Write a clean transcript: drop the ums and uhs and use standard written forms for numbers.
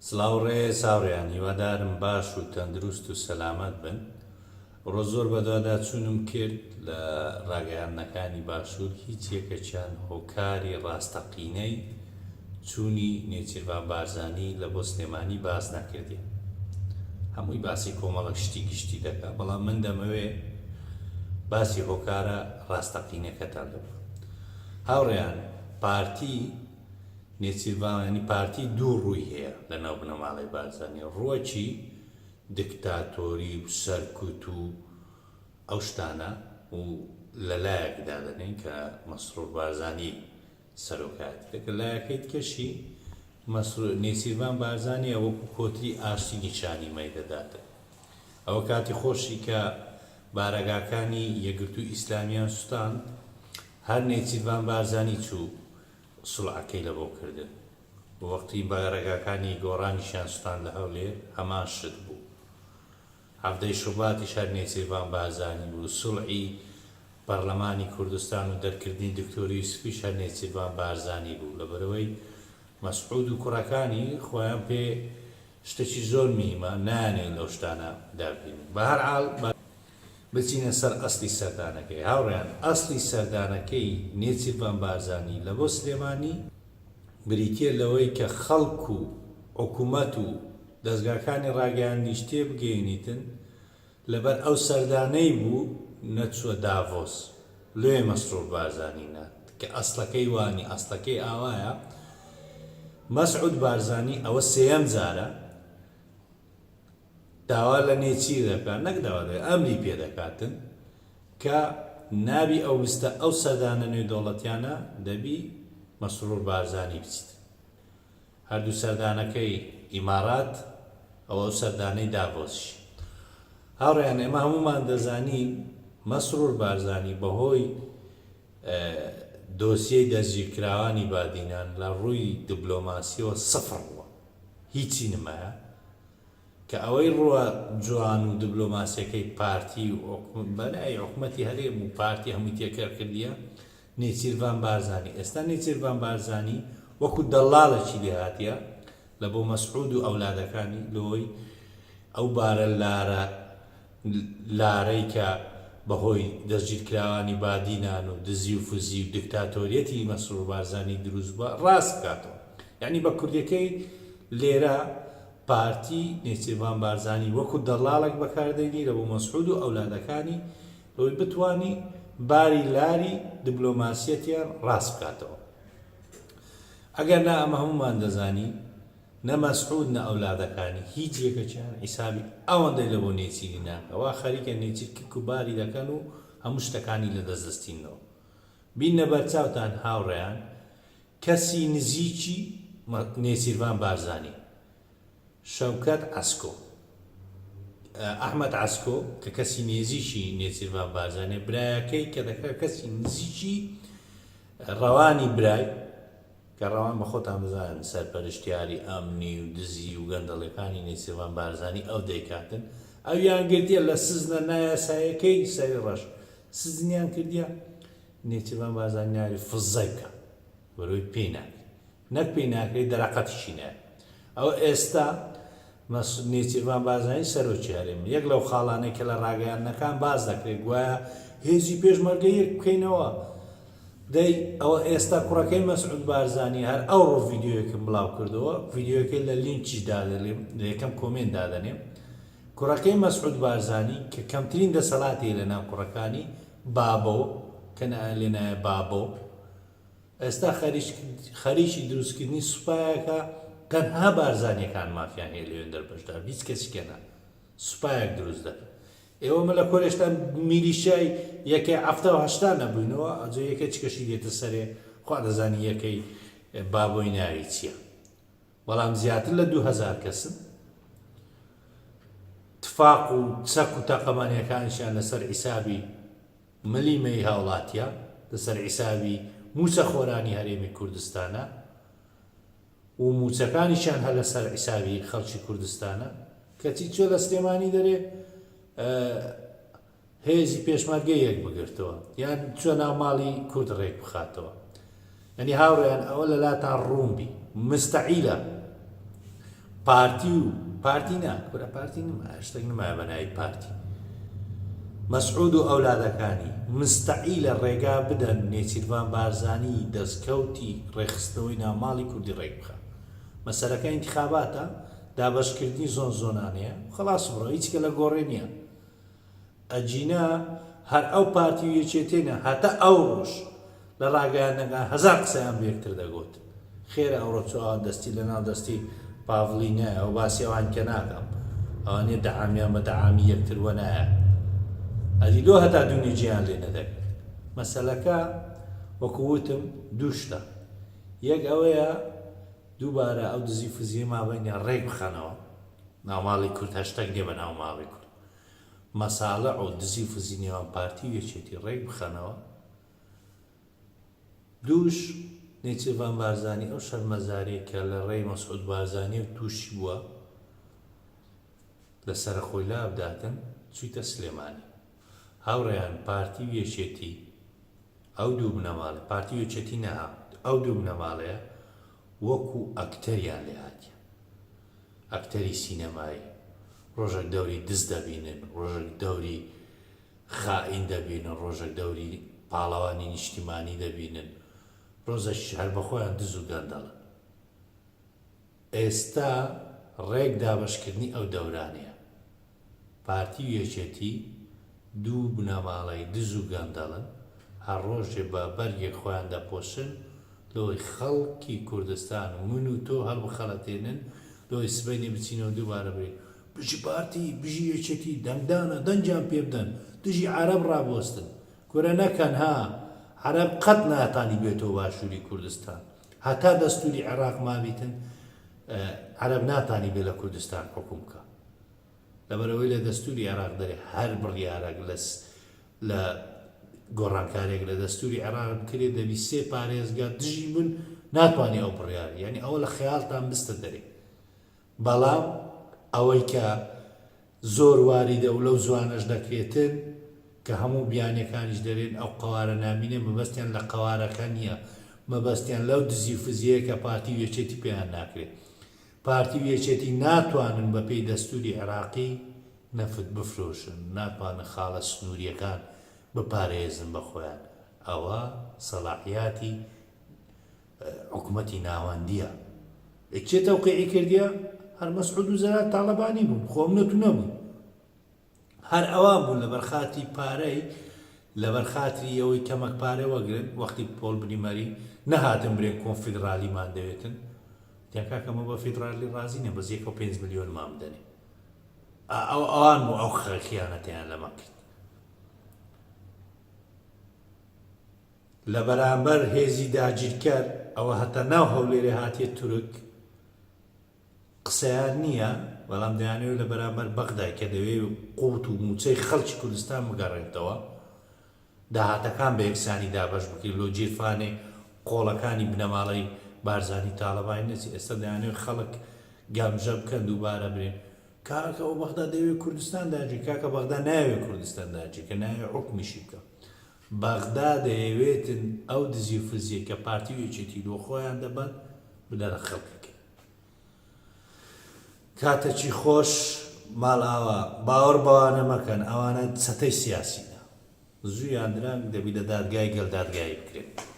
سڵاوڕێ ساوڕێیان هیوادارم باش و تەندروست و سەلامەت بن. ڕۆ زۆر بەدوادا چوونم کرد لە ڕاگەیاندنەکانی باشوور هیچ یەکێکیان هۆکاری ڕاستەقینەی چوونی نێچیروان بارزانی لە بۆ سلێمانی باس نەکردی. هەمووی باسی کۆمەڵک شتی گشتی دەکا، بەڵام من دەمەوێ باسی هۆکارە ڕاستەقینەکەتان دەبێت. هاوڕێیان پارتی نێچیروانی پارتی دوو ڕووی هەیە لە ناو بنەماڵی بارزانی، ڕۆکی دیکتاتۆری و سەرکوت و ئەو شتانە و لەلایەکدا دەنێن کە مەسرور بارزانی سەرۆکات لایەکەی کەشی نێچیروان بارزانی وەکو کۆتری ئاشتی نیشانی مەیدەداتە. ئەوە کاتی خۆشی کە بارەگاکانی یەکگرتووی ئیسلامیان سوتاند، هەر نێچیروان بارزانی چوو سڵعەکەی لە بۆ کردن. وەقتی بارەگاکانی گۆڕانیشیان سوتان لە هەولێر هەمان شت بوو. هەفتەی شوباتیش هەر نێچیروان بارزانی بوو. سڵعی پەرلەمانی کوردستان و دەرکردنی دکتۆری یوسفیش هەر نێچیروان بارزانی بوو. لەبەرەوەی مەسعود و کوڕەکانی خۆیان پێ شتێکی زۆر میمە نانێن لەو شتانە دابین. بە هەر حاڵ بچینە سەر ئەسلی سەردانەکەی. هاوڕێیان ئەسلی سەردانەکەی نێچیروان بارزانی لە بۆ سلێمانی بریتیە لەوەی کە خەڵک و حکوومەت و دەستگاکانی ڕاگەیاندنی شتێ بگەێنیتن لەبەر ئەو سەردانەی بوو نەچووە داڤۆس. لێ مەسرور بارزانی نات کە ئەسڵەکەی وانی ئەسڵەکەی ئاوایە. مەسعود بارزانی ئەوە سێەم جارە داوا لە نێچیر دەکات، نەک داوا ئەمری پێ دەکاتن کە نابی ئەو وستە ئەو سەردانە نوێ دەوڵەتیانە دەبی مەسرور بارزانی بچیت. هەردوو سەردانەکەی ئیمارات ئەوە سەردانەی داڤۆسش. هاوڕێیان ئێمە هەمومان دەزانین مەسرور بارزانی بەهۆی دۆسیەی دەستگیرکراوانی بادینان لە ڕووی دیبلۆماسیەوە سەفر بووە، هیچی نمایە کە ئەوەی ڕووە جوان و دیبلۆماسیەکەی پارتی و بەلای حکوومەتی هەرێم و پارتی هەمووی تێکەر کردیە نێچیروان بارزانی. ئێستا نێچیروان بارزانی وەکو دەڵڵاڵێکی لێهاتیە لە بۆ مەسعود و ئەولادەکانی لۆی ئەو بارە لارەی کە بەهۆی دەستگیرکراوانی بادینان و دزی و فوزی و دیکتاتۆریەتی مەسرور بارزانی دروست بووە ڕاست بکاتەوە. یعنی بە کوردیەکەی لێرە پارتی نێچیروان بارزانی وەکو دەڵڵاڵێک بەکاردێنی لە بۆ مەسعود و ئەولادەکانی لەوەی بتوانی باری لاری دیبلۆماسیەتیان ڕاست بکاتەوە. ئەگەر نا ئەمە هەمومان دەزانی نە مەسعود نە ئەولادەکانی هیچ یەکەکیان حیسابی ئەوەندەی لە بۆ نێچیری ناکە. وا خەریکە نێچیرکرد و باری دەکەن و هەموو شتەکانی لە دەستدەستینەوە. بینە بەرچاوتان هاوڕێیان کەسی نزیکی نێچیروان بارزانی شەوکەت عەسکۆ، ئەحمەد عەسکۆ کە کەسی نێزیکی نێچیروان بارزانێ، برایەکەی کە دەکات کەسی نزیکی ڕەوانی برای کە ڕەوان بە خۆتان بزانن سەرپەرشتیاری ئەمنی و دزی و گەندەڵەکانی نێچیروان بارزانی ئەو دەیکاتن. ئەویان گرتیە لە سزنە نایاسایەکەی سەری ڕەش سزنیان کردیە نێچیروان بارزانی ناوی فزای بکە بەرەوەی پێی ناکرێت، نەک پێی ناکرێت دەرەقەتیشی نایە. ئەوە ئێستا نێچیروان بارزانی سەرۆکی هەرێم یەک لەو خاڵانەی کە لە ڕاگەیاندنەکان باز دەکرێت گوایە هێزی پێشمەرگە یەک بکەینەوە. دەی ئەوە ئێستا کوڕەکەی مەسعود بارزانی هەر ئەو ڕۆ ڤیدیۆیەکم بڵاو کردەوە، ڤیدیۆەکەی لە لینکیش دادەنێم لە یەکەم کۆمێنت دادەنێم. کوڕەکەی مەسعود بارزانی کە کەمترین دەسەڵاتی لە ناو کوڕەکانی بابۆ کە لێنایە بابۆ ئێستا خەریکی دروستکردنی سوپایەکە تەنها بارزانیەکان مافیان هەیە لەوێن دەربەشدار، هیچ کەسێکە سوپایەک دروست دەکەن. ئێوەمە لە کۆرێشتا میلیشای یەکەی هەفتە و هەشتا نەبووینەوە، ئەجێ یەکە چکەشی دێتە سەرێ خوا دەزانی یەکەی بابۆی ناوی چییە. بەڵام زیاتر لە 2000 کەسن تفاق و چەک و تەقەمانیەکانشیان لەسەر حیسابی ملیمەی هاوڵاتیە، لەسەر حیسابی موچە خۆرانی هەرێمی کوردستانە و موچەکانیشان هە لەسەر حیسابی خەڵکی کوردستانە کەچی چۆ لە سلێمانی دەرێ هێزی پێشمەرگە یەک بگرتەوە یان چۆ ناو ماڵی کورد ڕێک بخاتەوە. یعنی هاوڕێیان ئەوە لە لاتان ڕوون بی مستەعیلە پارتی نا کورە پارتی نما شتێک نمایە بەناوی پارتی مەسعود و ئەولادەکانی مستعی لە ڕێگا بدەن نێچیروان بارزانی دەستکەوتی ڕێخستنەوەی ناوماڵی کوردی ڕێک بخە مەسەلەکە ئینتیخاباتە دابەشکردنی زۆنزۆنانەیە خلاص بڕۆ هیچکە لە گۆڕێ نییە ئەجینا هەر ئەو پارتی و یەکێتێنە هەتا ئەو ڕۆژ لە ڕاگەیاندەکان هەزار قسەیان بە یەکتر دەگوت خێرە ئەوڕۆ چۆ دەستی لەناو دەستی پاڤڵی نایە ئەو باسی ئەوان کە ناکەم ئەوانێ دەعامیان بە دەعامی یەکتر وە نایە ئەدی دۆ هەتا دوونی گیان لێ نەدەکرد مەسەلەکە وەکو وتم دوو شتە یەک ئەوەیە دووبارە ئەو دزی فزیە مابەینە ڕێک بخەنەوە ناوماڵی کورد هەشتەک دێ بە ناوماڵی کورد مەساڵە و دزی فزی نێوان پارتی و یەکێتی ڕێک بخەنەوە دووش نێچیروان بارزانی ئەو شەرمەزاریە کە لە ڕێی مەسعود بارزانی و تووشی بووە لە سەرخۆی لابداتن چوویتە سلێمانی هاوڕێیان پارتی و یەکێتی ئەو دوو بنەماڵێ پارتی و یەکێتی نەها ئەو دوو بنەماڵەیە وەکو ئەکتەریان لێ هاتیە ئەکتەری سینەمایی ڕۆژێک دەوری دز دەبینن ڕۆژێک دەوری خائین دەبینن ڕۆژێک دەوری پاڵەوانی نیشتیمانی دەبینن ڕۆژەش هەر بەخۆیان دز و گەندەڵن ئێستا ڕێک دابەشکردنی ئەو دەورانەیە پارتی و یەکێتی دوو بنەماڵەی دز و گەندەڵن هەر ڕۆژێ بە بەرگێک خۆیان دەپۆشن لۆی خەڵکی کوردستان و من و تۆ هەڵبخەڵەتێنن لۆی سبەینێ بچینەوە دووبارە بێ بژی پارتی بژی یەکێتی دەنگدانە دەنجیان پێ بدەن دژی عەرەب ڕابۆستن کورە نەکەن ها عەرەب قەت ناتانی بێتەوە باشووری کوردستان هەتا دەستوری عێراق مابیتن عەرەب ناتانی بێ لە کوردستان حکوم بکە لەبەرەوەی لە دەستوری عێراق دەرێ هەر بڕیارێک لە گۆڕانکارێک لە دەستوری عێراق بکرێ دەبی سێ پارێزگا دژی بن ناتوانێ ئەو بڕیار یعنی ئەوە لە خەیاڵتان بستە دەرێ بەڵام ئەوەی کە زۆر واریدە و لەو زوانەش دەکرێتن کە هەموو بیانەکانیش دەرێن ئەو قەوارە نامینێ مەبەستیان لە قەوارەکە نییە مەبەستیان لەو دزی فزیەیە کە پارتی و یەکێتی پێیان ناکرێت پارتی و یەکێتی ناتوانن بە پێی دەستوری عێراقی نەفت بفرۆشن ناتوانن خاڵە سنووریەکان بپارێزن بە خۆیان ئەوە سەلاحیاتی حکوومەتی ناوەندیە ئەکێ تەوقیعی کردیە هەر مەسعود و زەرات تاڵەبانی بوون خۆم نەتو نەبوون هەر ئەوان بوون لە بەرخاتی پارەی لە بەرخاتری ئەوەی کەمەک پارێ وەگرن وەختی پۆل بنیمەری نەهاتن برێن کۆنفیدرالیمان دەوێتن دیان کاکەمە بە فیدرالی ڕازی نە بەس 1.5 ملیۆن مام دەنێ ئەوان بوو ئەو خیانەتیان لەمە کرد لە بەرامبەر هێزی داگیرکەر ئەوە هەتا ناو هەولێرە هاتیە تورک قسەیان نییە بەڵام دەیانەوێت لە بەرامبەر بەغدای کە دەوێت قوت و موچەی خەڵکی کوردستان بگەڕێتەوە داهاتەکان بە یەکسانی دابەش بکرێت لۆ جیرفانێ قۆڵەکانی بنەماڵەی بارزانی تاڵەبانی نەچی ئێستا دەیانەوێت خەڵک گامژە بکەن دووبارە برێن کاکە ئەو بەغدا دەوێت کوردستان داگیر کاکە بەغدا ناوێت کوردستان داگیر کە ناوێت حکمیشی بکە بەغدا دەیەوێتن ئەو دزی و فزیە کە پارتی و یەکێتی لۆ خۆیان دەبەن بدە لە خەڵکەکە کاتەکی خۆش ماڵ ئاوا باوەڕ بەوانە مەکەن ئەوانە چەتەی سیاسینە زوویان درەنگ دەبی لە دادگای گەل دادگایی بکرێت